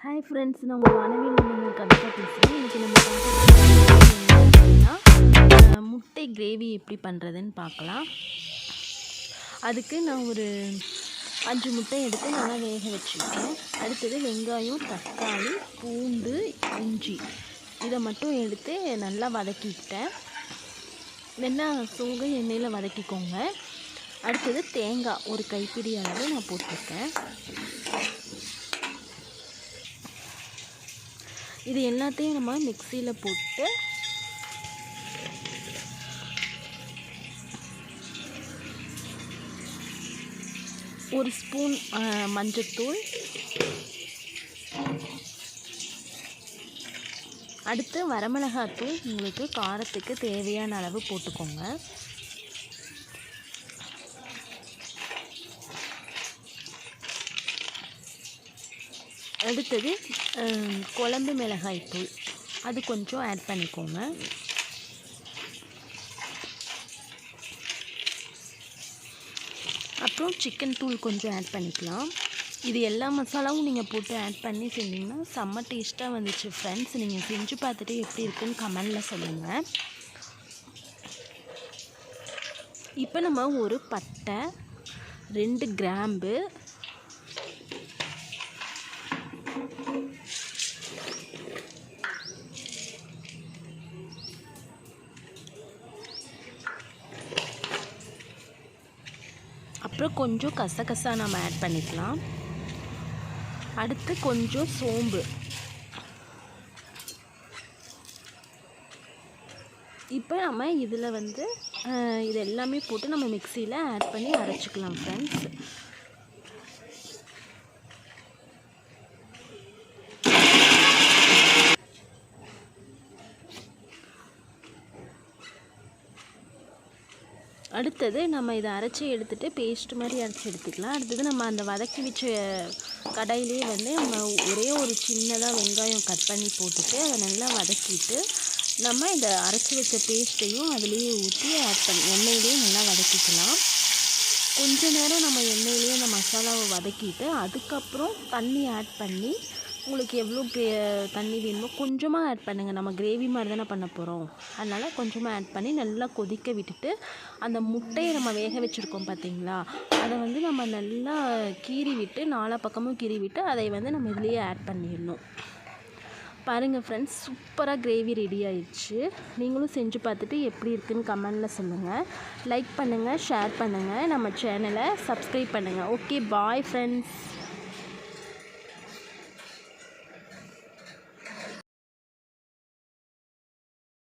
Hi friends, நான் உங்கள் வானவில் கவிதா பேசுகிறேன். இன்றைக்கி நம்ம பார்க்க அப்படின்னா முட்டை கிரேவி எப்படி பண்ணுறதுன்னு பார்க்கலாம். அதுக்கு நான் ஒரு 5 முட்டை எடுத்து நல்லா வேக வச்சுருக்கேன். அடுத்தது வெங்காயம், தக்காளி, பூண்டு, இஞ்சி இதை மட்டும் எடுத்து நல்லா வதக்கிக்கிட்டேன். வெண்ணெய் சோக எண்ணெயில் வதக்கிக்கோங்க. அடுத்தது தேங்காய் ஒரு கைப்பிடி அளவு நான் போட்டிருக்கேன். இது எல்லாத்தையும் நம்ம மிக்சியில் போட்டு ஒரு ஸ்பூன் மஞ்சள்தூள், அடுத்து வரமிளகாத்தூள் உங்களுக்கு காரத்துக்கு தேவையான அளவு போட்டுக்கோங்க. அடுத்தது குழம்பு மிளகாய் தூள் அது கொஞ்சம் ஆட் பண்ணிக்கோங்க. அப்புறம் சிக்கன் தூள் கொஞ்சம் ஆட் பண்ணிக்கலாம். இது எல்லா மசாலாவும் நீங்கள் போட்டு ஆட் பண்ணி செஞ்சிங்கன்னா செம்ம டேஸ்ட்டாக வந்துச்சு ஃப்ரெண்ட்ஸ். நீங்கள் செஞ்சு பார்த்துட்டு எப்படி இருக்குன்னு கமெண்டில் சொல்லுங்கள். இப்போ நம்ம ஒரு பட்டை, 2 கிராம்பு, அப்புறம் கொஞ்சம் கசகசா நம்ம ஆட் பண்ணிக்கலாம். அடுத்து கொஞ்சம் சோம்பு. இப்போ நம்ம இதில் இது எல்லாமே போட்டு நம்ம மிக்சியில் ஆட் பண்ணி அரைச்சிக்கலாம் ஃப்ரெண்ட்ஸ். அடுத்தது நம்ம இதை அரைச்சி எடுத்துகிட்டு பேஸ்ட் மாதிரி அரைச்சி எடுத்துக்கலாம். அடுத்தது நம்ம அந்த வதக்கி வச்ச கடாயிலே நம்ம ஒரே ஒரு சின்னதாக வெங்காயம் கட் பண்ணி போட்டுட்டு அதை நல்லா வதக்கிட்டு நம்ம இந்த அரைச்சி வச்ச பேஸ்ட்டையும் அதுலேயே ஊற்றி ஆட் பண்ணி எண்ணெயிலேயே நல்லா வதக்கிக்கலாம். கொஞ்ச நேரம் நம்ம எண்ணெயிலேயே அந்த மசாலாவை வதக்கிட்டு அதுக்கப்புறம் தண்ணி ஆட் பண்ணி உங்களுக்கு எவ்வளோ தண்ணி வேணுமோ கொஞ்சமாக ஆட் பண்ணுங்கள். நம்ம கிரேவி மாதிரி தானே பண்ண போகிறோம், அதனால் கொஞ்சமாக ஆட் பண்ணி நல்லா கொதிக்க விட்டுட்டு அந்த முட்டையை நம்ம வேக வச்சுருக்கோம் பார்த்தீங்களா, அதை நம்ம நல்லா கீறி விட்டு 4 பக்கமும் கீறி விட்டு அதை நம்ம இதுலேயே ஆட் பண்ணிடணும். பாருங்கள் ஃப்ரெண்ட்ஸ், சூப்பராக கிரேவி ரெடி ஆயிடுச்சு. நீங்களும் செஞ்சு பார்த்துட்டு எப்படி இருக்குன்னு கமெண்டில் சொல்லுங்கள். லைக் பண்ணுங்கள், ஷேர் பண்ணுங்கள், நம்ம சேனலை சப்ஸ்கிரைப் பண்ணுங்கள். Okay, bye friends.